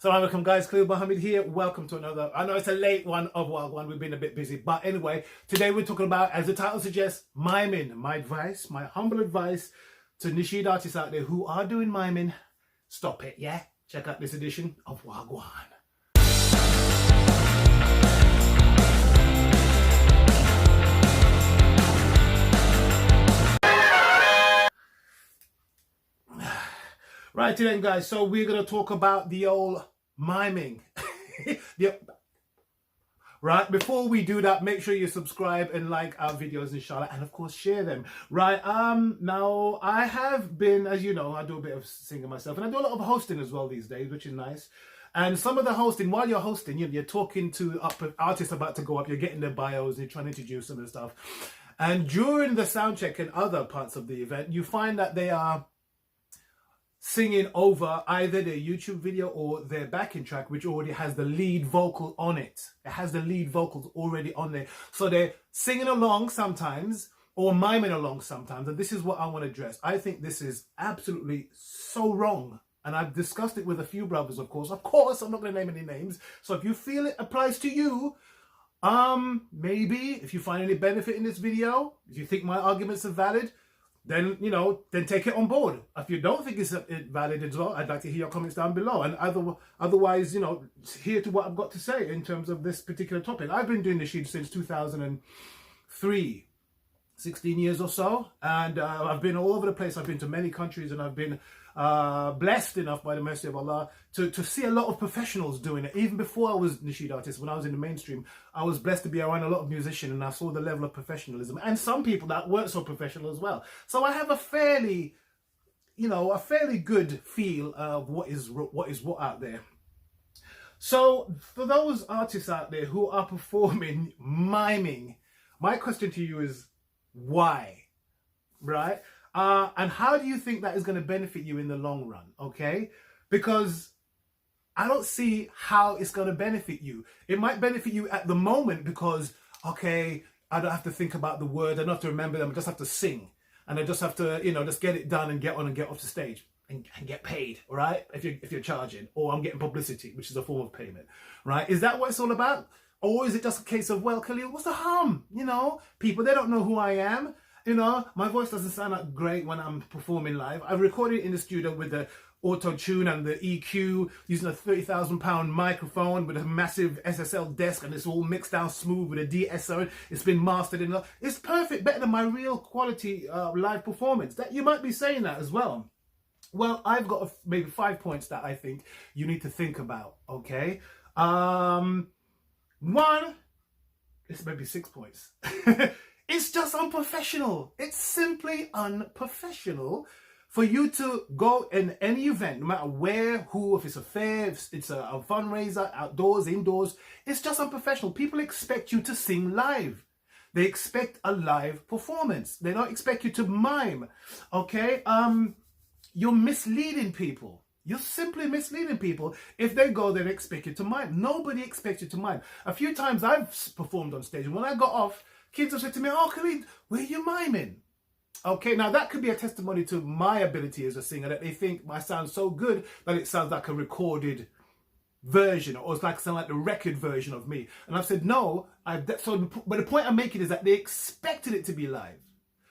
Assalamu alaikum guys, Khaleel Mohammed here. Welcome to another, I know it's a late one of WAGWAN, we've been a bit busy. But anyway, today we're talking about, as the title suggests, miming. My advice, my humble advice to Nasheed artists out there who are doing miming, stop it, yeah? Check out this edition of WAGWAN. Right then guys, so we're going to talk about the old miming. Right, before we do that, make sure you subscribe and like our videos, inshallah, and of course share them. Right, now I have been, as you know, I do a bit of singing myself, and I do a lot of hosting as well these days, which is nice. And some of the hosting, while you're hosting, you're talking to artists about to go up, you're getting their bios, you're trying to introduce them and stuff. And during the sound check and other parts of the event, you find that they are singing over either their YouTube video or their backing track, which already has the lead vocal on it. It has the lead vocals already on there. So they're singing along sometimes or miming along sometimes. And this is what I want to address. I think this is absolutely so wrong. And I've discussed it with a few brothers, of course. Of course, I'm not going to name any names. So if you feel it applies to you, maybe if you find any benefit in this video, if you think my arguments are valid, then, then take it on board. If you don't think it's valid as well, I'd like to hear your comments down below. And otherwise, hear to what I've got to say in terms of this particular topic. I've been doing Nasheed since 2003, 16 years or so. And I've been all over the place. I've been to many countries, and I've been blessed enough by the mercy of Allah to see a lot of professionals doing it. Even before I was Nasheed artist, when I was in the mainstream, I was blessed to be around a lot of musicians, and I saw the level of professionalism and some people that weren't so professional as well. So I have a fairly good feel of what is what out there. So for those artists out there who are performing miming, my question to you is why, right? And how do you think that is going to benefit you in the long run, okay? Because I don't see how it's going to benefit you. It might benefit you at the moment because, okay, I don't have to think about the words, I don't have to remember them, I just have to sing. And I just have to, just get it done and get on and get off the stage and get paid, all right? If you're charging, or I'm getting publicity, which is a form of payment, right? Is that what it's all about? Or is it just a case of, well, Khaleel, what's the harm? People, they don't know who I am. My voice doesn't sound that great when I'm performing live. I recorded it in the studio with the auto-tune and the EQ, using a £30,000 microphone with a massive SSL desk, and it's all mixed down smooth with a DSO. It's been mastered in. It's perfect, better than my real quality live performance. That you might be saying that as well. Well, I've got maybe 5 points that I think you need to think about, okay? One, it's maybe 6 points. It's just unprofessional. It's simply unprofessional for you to go in any event, no matter where, who, if it's a fair, if it's a fundraiser, outdoors, indoors. It's just unprofessional. People expect you to sing live. They expect a live performance. They don't expect you to mime, okay? You're misleading people. You're simply misleading people if they go there and expect you to mime. Nobody expects you to mime. A few times I've performed on stage, and when I got off, kids have said to me, "Oh, Khaleel, where are you miming?" Okay, now that could be a testimony to my ability as a singer, that they think I sound so good that it sounds like a recorded version, or it's sound like the record version of me. And I've said, no, but the point I'm making is that they expected it to be live.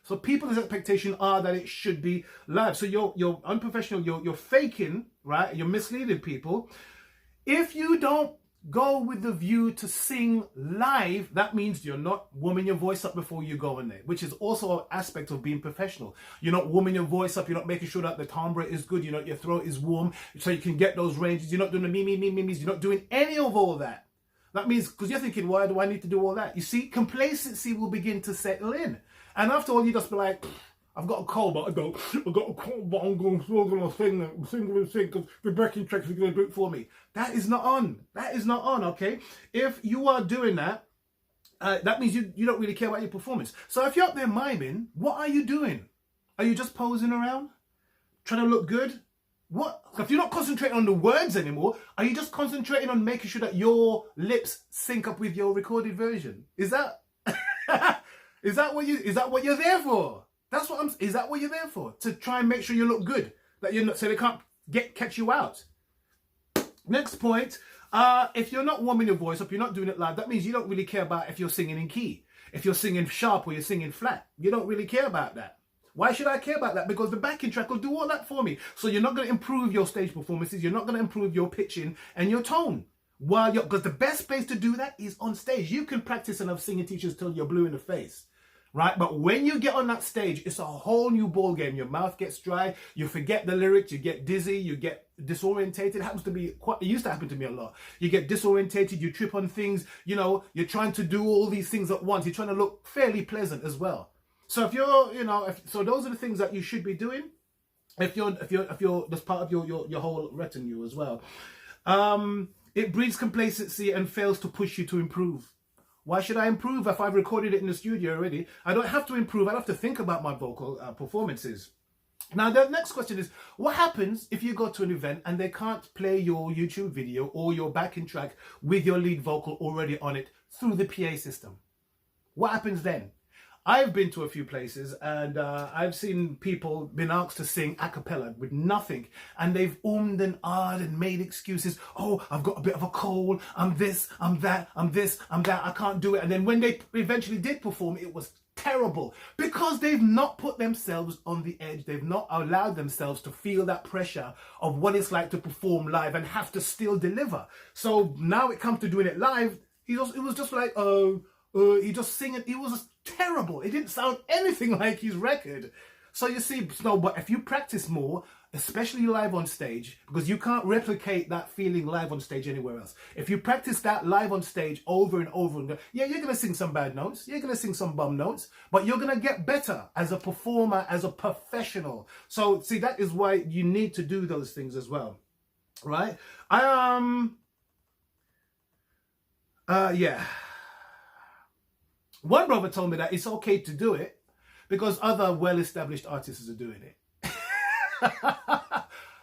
So people's expectations are that it should be live. So you're unprofessional, you're faking, right? You're misleading people. If you don't go with the view to sing live, that means you're not warming your voice up before you go in there, which is also an aspect of being professional. You're not warming your voice up, you're not making sure that the timbre is good, your throat is warm, so you can get those ranges. You're not doing the mimes, you're not doing any of all that. That means, because you're thinking, why do I need to do all that? You see, complacency will begin to settle in. And after all, you just be like, I've got a cold, but I'm going to sing, because the backing tracks are going to do it for me. That is not on. That is not on, okay? If you are doing that, that means you don't really care about your performance. So if you're up there miming, what are you doing? Are you just posing around? Trying to look good? What? If you're not concentrating on the words anymore, are you just concentrating on making sure that your lips sync up with your recorded version? Is that what you're there for? Is that what you're there for? To try and make sure you look good? That you're not, so they can't catch you out? Next point, if you're not warming your voice up, you're not doing it live, that means you don't really care about if you're singing in key. If you're singing sharp or you're singing flat, you don't really care about that. Why should I care about that? Because the backing track will do all that for me. So you're not going to improve your stage performances. You're not going to improve your pitching and your tone. Because the best place to do that is on stage. You can practice and have singing teachers till you're blue in the face. Right? But when you get on that stage, it's a whole new ball game. Your mouth gets dry. You forget the lyrics. You get dizzy. You get disorientated. It used to happen to me a lot. You get disorientated. You trip on things. You know, you're trying to do all these things at once. You're trying to look fairly pleasant as well. So if you're, so those are the things that you should be doing. If you're, that's part of your whole retinue as well. It breeds complacency and fails to push you to improve. Why should I improve if I've recorded it in the studio already? I don't have to improve. I don't have to think about my vocal performances. Now, the next question is, what happens if you go to an event and they can't play your YouTube video or your backing track with your lead vocal already on it through the PA system? What happens then? I've been to a few places and I've seen people been asked to sing a cappella with nothing, and they've ummed and ahed and made excuses. Oh, I've got a bit of a cold, I'm this, I'm that, I'm this, I'm that, I can't do it. And then when they eventually did perform, it was terrible because they've not put themselves on the edge. They've not allowed themselves to feel that pressure of what it's like to perform live and have to still deliver. So now it comes to doing it live, it was just like, he just singing, it was terrible. It didn't sound anything like his record. So you see, but if you practice more, especially live on stage, because you can't replicate that feeling live on stage anywhere else. If you practice that live on stage over and over and over, yeah, you're going to sing some bad notes. You're going to sing some bum notes, but you're going to get better as a performer, as a professional. So see, that is why you need to do those things as well. Right? Yeah. One brother told me that it's okay to do it because other well-established artists are doing it.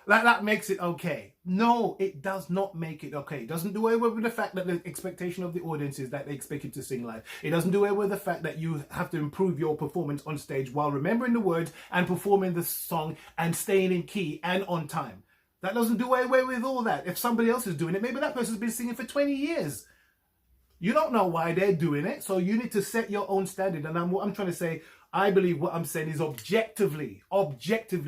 that makes it okay. No, it does not make it okay. It doesn't do away with the fact that the expectation of the audience is that they expect you to sing live. It doesn't do away with the fact that you have to improve your performance on stage while remembering the words and performing the song and staying in key and on time. That doesn't do away with all that. If somebody else is doing it, maybe that person's been singing for 20 years. You don't know why they're doing it, so you need to set your own standard. And what I'm trying to say, I believe what I'm saying is objectively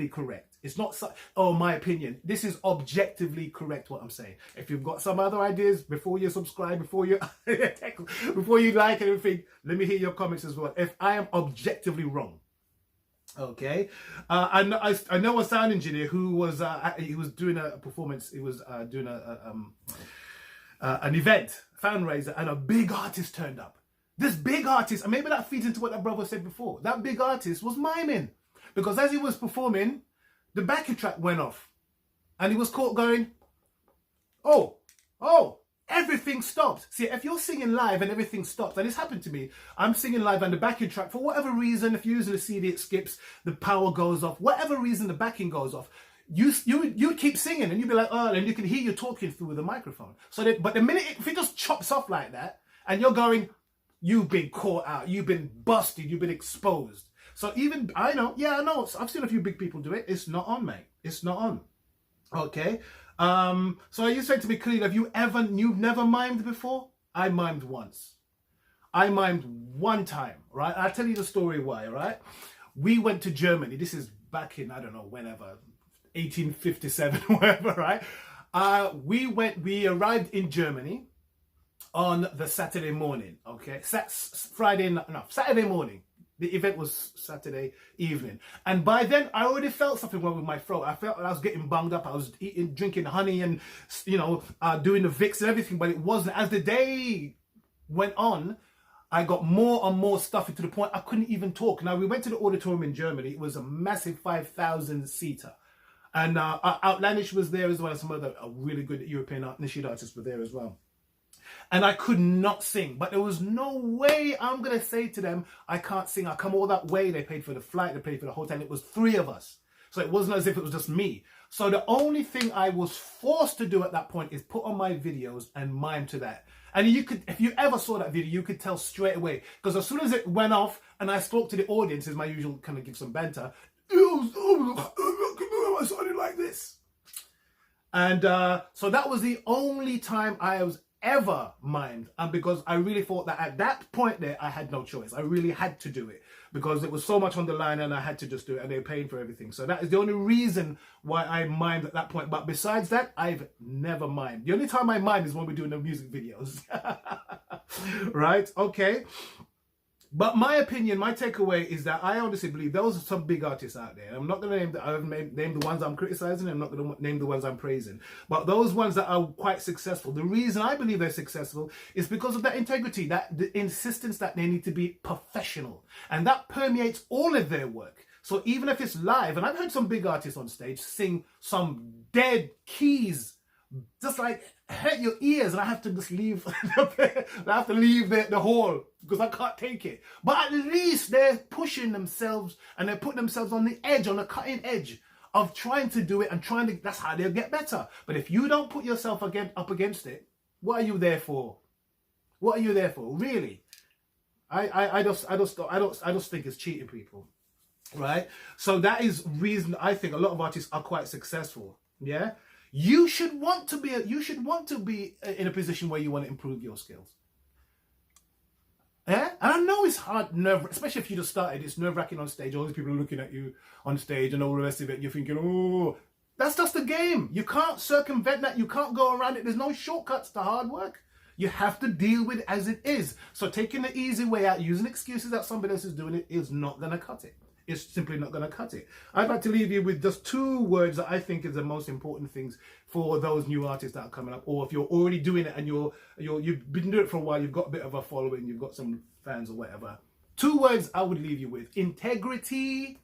correct. It's not, my opinion. This is objectively correct what I'm saying. If you've got some other ideas, before you subscribe, before you like anything, let me hear your comments as well. If I am objectively wrong. Okay, and I know a sound engineer who was doing a performance. He was doing an event, fundraiser, and a big artist turned up. This big artist, and maybe that feeds into what that brother said before. That big artist was miming, because as he was performing, the backing track went off, and he was caught going, "Oh, everything stopped." See, if you're singing live and everything stops, and it's happened to me, I'm singing live and the backing track, for whatever reason, if you're using a CD, it skips, the power goes off, whatever reason, the backing goes off. You keep singing and you'd be like, oh, and you can hear you talking through the microphone. But the minute if it just chops off like that, and you're going, you've been caught out, you've been busted, you've been exposed. So even I know, I've seen a few big people do it. It's not on, mate. It's not on. Okay. So you said to me, Khaleel, you've never mimed before? I mimed once. I mimed one time, right? I'll tell you the story why, right? We went to Germany. This is back in, I don't know, whenever. 1857, whatever, right? We arrived in Germany on the Saturday morning, okay? Saturday morning. The event was Saturday evening. And by then, I already felt something wrong with my throat. I felt like I was getting bunged up. I was drinking honey and, doing the Vicks and everything, but it wasn't. As the day went on, I got more and more stuffy to the point I couldn't even talk. Now, we went to the auditorium in Germany. It was a massive 5,000-seater. And Outlandish was there as well. Some other really good European Nasheed artists were there as well. And I could not sing. But there was no way I'm going to say to them, I can't sing. I come all that way. They paid for the flight. They paid for the hotel. It was 3 of us. So it wasn't as if it was just me. So the only thing I was forced to do at that point is put on my videos and mime to that. And you could, if you ever saw that video, you could tell straight away. Because as soon as it went off and I spoke to the audience, as my usual kind of give some banter, I sounded like this. And so that was the only time I was ever mimed, and because I really thought that at that point there I had no choice. I really had to do it because it was so much on the line and I had to just do it, and they're paying for everything. So that is the only reason why I mimed at that point. But besides that, I've never mimed. The only time I mime is when we're doing the music videos. Right? Okay. But my opinion, my takeaway is that I honestly believe those are some big artists out there. I'm not going to name the ones I'm criticizing. I'm not going to name the ones I'm praising. But those ones that are quite successful, the reason I believe they're successful is because of that integrity, that the insistence that they need to be professional. And that permeates all of their work. So even if it's live, and I've heard some big artists on stage sing some dead keys, just like hurt your ears, and I have to just leave. I have to leave the hall because I can't take it. But at least they're pushing themselves and they're putting themselves on the edge, on the cutting edge of trying to do it and trying to. That's how they'll get better. But if you don't put yourself up against it, what are you there for? What are you there for? Really? I just think it's cheating people, right? So that is reason I think a lot of artists are quite successful. Yeah. You should want to be in a position where you want to improve your skills. Yeah? And I know it's hard, especially if you just started. It's nerve-wracking on stage. All these people are looking at you on stage and all the rest of it. And you're thinking, oh, that's just the game. You can't circumvent that. You can't go around it. There's no shortcuts to hard work. You have to deal with it as it is. So taking the easy way out, using excuses that somebody else is doing it, is not going to cut it. It's simply not going to cut it. I'd like to leave you with just 2 words that I think is the most important things for those new artists that are coming up. Or if you're already doing it and you've been doing it for a while, you've got a bit of a following, you've got some fans or whatever. 2 words I would leave you with: integrity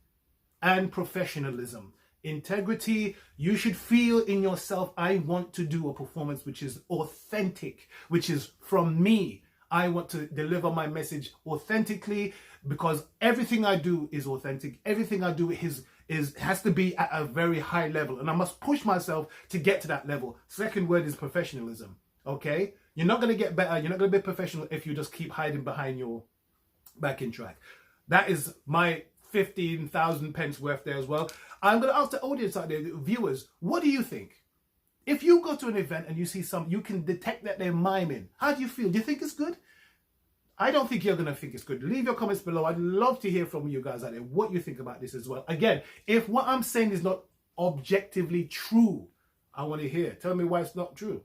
and professionalism. Integrity, you should feel in yourself, I want to do a performance which is authentic, which is from me. I want to deliver my message authentically, because everything I do is authentic. Everything I do has to be at a very high level, and I must push myself to get to that level. Second word is professionalism. Okay? You're not going to get better. You're not going to be professional if you just keep hiding behind your backing track. That is my 15,000 pence worth there as well. I'm going to ask the audience out there, the viewers, what do you think? If you go to an event and you see you can detect that they're miming, how do you feel? Do you think it's good? I don't think you're going to think it's good. Leave your comments below. I'd love to hear from you guys out there what you think about this as well. Again, if what I'm saying is not objectively true, I want to hear. Tell me why it's not true.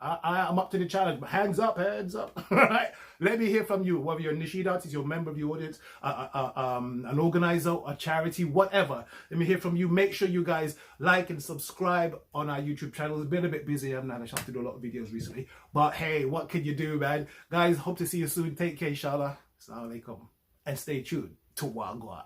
I'm up to the challenge. Hands up, hands up. All right. Let me hear from you. Whether you're a Nasheed artist, you're a member of the audience, an organizer, a charity, whatever. Let me hear from you. Make sure you guys like and subscribe on our YouTube channel. It's been a bit busy. I haven't had a chance to do a lot of videos recently. But hey, what can you do, man? Guys, hope to see you soon. Take care, inshallah. Assalamu alaikum. And stay tuned to WAGWAN.